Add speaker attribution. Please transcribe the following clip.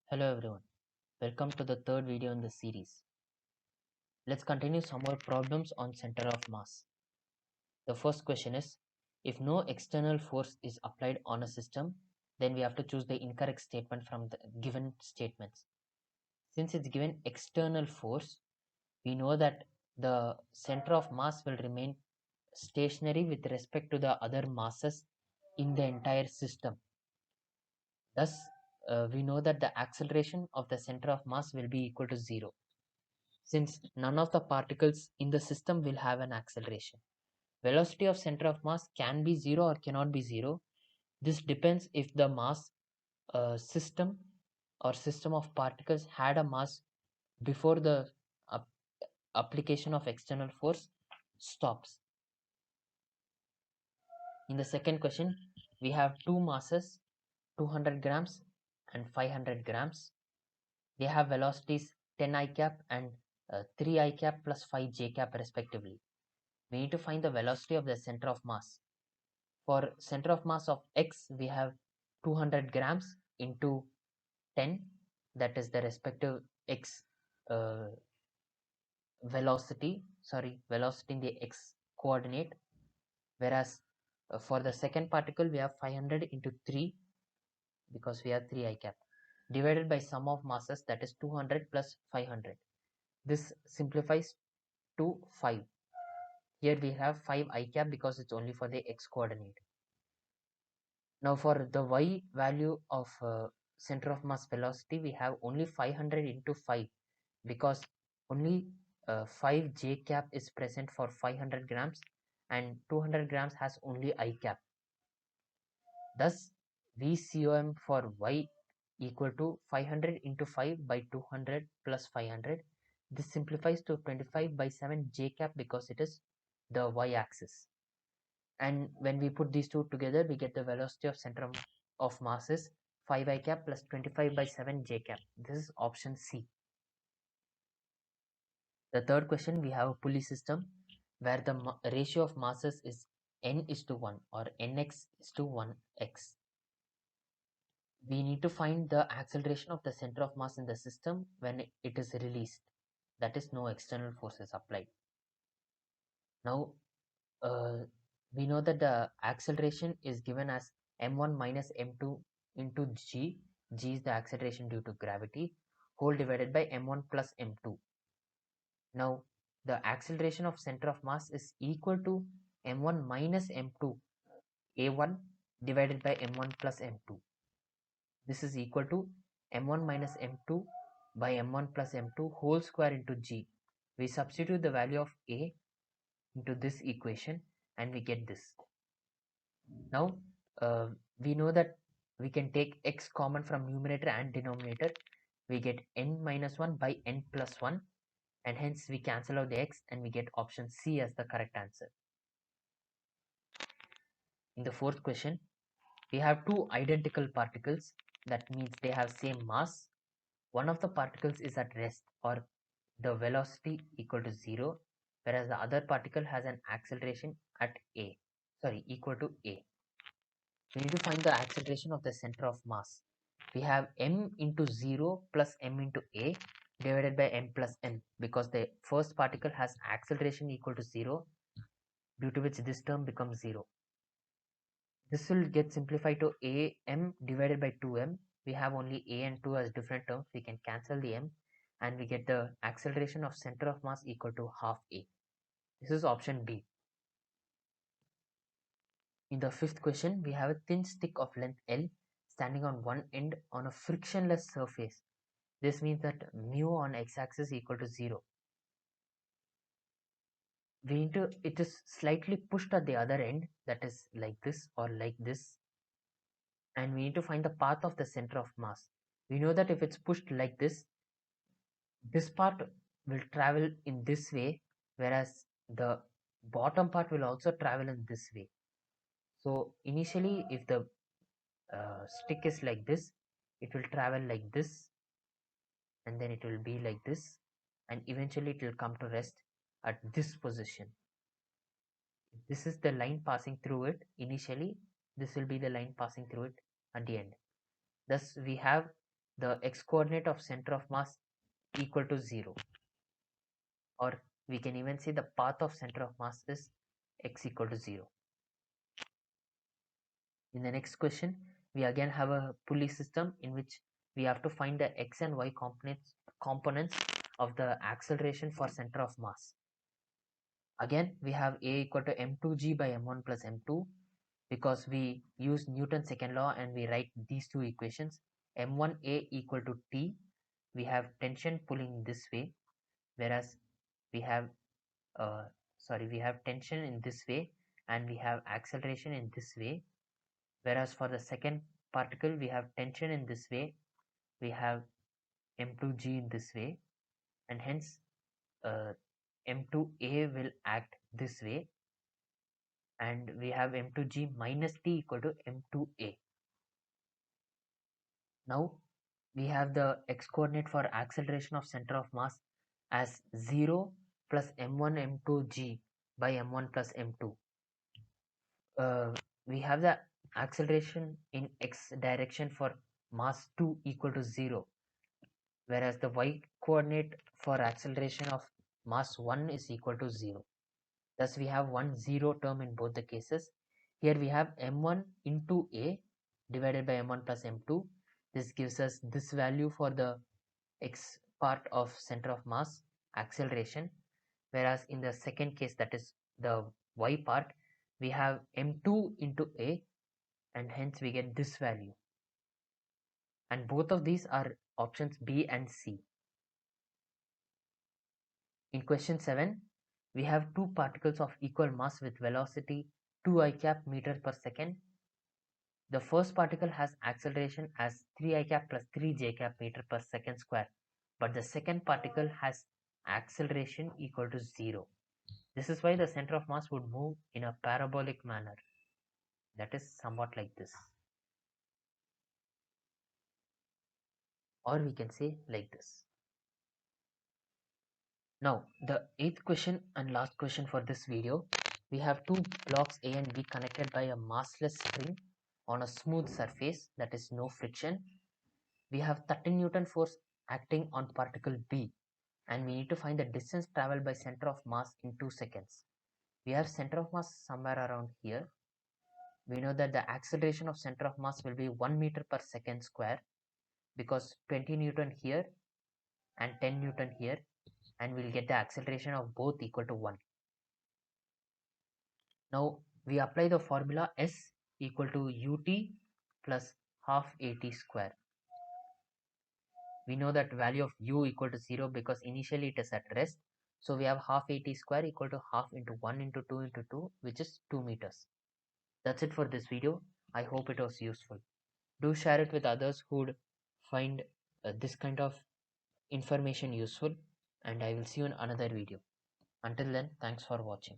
Speaker 1: Hello everyone, welcome to the third video in the series. Let's continue some more problems on center of mass. The first question is, if no external force is applied on a system, then we have to choose the incorrect statement from the given statements. Since it's given external force, we know that the center of mass will remain stationary with respect to the other masses in the entire system. Thus, we know that the acceleration of the center of mass will be equal to 0. Since none of the particles in the system will have an acceleration. Velocity of center of mass can be 0 or cannot be 0. This depends if the mass system or system of particles had a mass before the application of external force stops. In the second question, we have two masses, 200 grams and 500 grams. They have velocities 10 I cap and 3 I cap plus 5 j cap respectively. We need to find the velocity of the center of mass. For center of mass of x, we have 200 grams into 10, that is the respective x velocity in the x coordinate, whereas for the second particle we have 500 into 3 because we have 3 I cap divided by sum of masses, that is 200 plus 500. This simplifies to 5. Here we have 5 I cap because it's only for the x coordinate. Now for the y value of center of mass velocity, we have only 500 into 5 because only 5 j cap is present for 500 grams and 200 grams has only I cap. Thus VCOM for y equal to 500 into 5 by 200 plus 500. This simplifies to 25 by 7 j cap because it is the y axis. And when we put these two together, we get the velocity of center of mass is 5 I cap plus 25 by 7 j cap. This is option C. The third question, we have a pulley system where the ratio of masses is n is to 1 or nx is to 1x. We need to find the acceleration of the center of mass in the system when it is released. That is, no external forces applied. Now, we know that the acceleration is given as m1 minus m2 into g. G is the acceleration due to gravity, whole divided by m1 plus m2. Now the acceleration of center of mass is equal to m1 minus m2 a1 divided by m1 plus m2. This is equal to m1 minus m2 by m1 plus m2 whole square into g. We substitute the value of a into this equation and we get this. Now we know that we can take x common from numerator and denominator. We get n minus 1 by n plus 1, and hence we cancel out the x and we get option C as the correct answer. In the fourth question, we have two identical particles, that means they have same mass. One of the particles is at rest or the velocity equal to 0, whereas the other particle has an acceleration at equal to a. We need to find the acceleration of the center of mass. We have m into 0 plus m into a divided by m plus n because the first particle has acceleration equal to 0, due to which this term becomes 0. This will get simplified to am divided by 2m. We have only a and 2 as different terms. We can cancel the m and we get the acceleration of center of mass equal to half a. This is option B. In the fifth question, we have a thin stick of length L standing on one end on a frictionless surface. This means that mu on x-axis equal to 0. It is slightly pushed at the other end, that is like this or like this, and we need to find the path of the center of mass. We know that if it's pushed like this part will travel in this way, whereas the bottom part will also travel in this way. So initially, if the stick is like this, it will travel like this, and then it will be like this, and eventually it will come to rest at this position. This is the line passing through it initially, this will be the line passing through it at the end. Thus we have the x coordinate of center of mass equal to 0, or we can even say the path of center of mass is x equal to 0. In the next question, we again have a pulley system in which we have to find the x and y components of the acceleration for center of mass. Again, we have a equal to m2g by m1 plus m2, because we use Newton's second law and we write these two equations. m1a equal to t, we have tension pulling this way, whereas we have we have tension in this way and we have acceleration in this way, whereas for the second particle we have tension in this way, we have m2g in this way, and hence m2a will act this way, and we have m2g minus t equal to m2a. Now we have the x coordinate for acceleration of center of mass as 0 plus m1 m2g by m1 plus m2. We have the acceleration in x direction for mass 2 equal to 0, whereas the y coordinate for acceleration of mass 1 is equal to 0. Thus we have one 0 term in both the cases. Here we have m1 into a divided by m1 plus m2. This gives us this value for the x part of center of mass acceleration, whereas in the second case, that is the y part, we have m2 into a, and hence we get this value, and both of these are options B and C. In question 7, we have two particles of equal mass with velocity 2 I cap meter per second. The first particle has acceleration as 3 I cap plus 3 j cap meter per second square, but the second particle has acceleration equal to 0. This is why the center of mass would move in a parabolic manner, that is somewhat like this, or we can say like this. Now the 8th question and last question for this video, we have two blocks A and B connected by a massless string on a smooth surface, that is no friction. We have 13 Newton force acting on particle B, and we need to find the distance traveled by center of mass in 2 seconds. We have center of mass somewhere around here. We know that the acceleration of center of mass will be 1 meter per second square, because 20 Newton here and 10 Newton here, and we'll get the acceleration of both equal to 1. Now we apply the formula S equal to ut plus half at square. We know that value of u equal to 0 because initially it is at rest. So we have half at square equal to half into 1 into 2 into 2, which is 2 meters. That's it for this video. I hope it was useful. Do share it with others who would find this kind of information useful, and I will see you in another video. Until then, thanks for watching.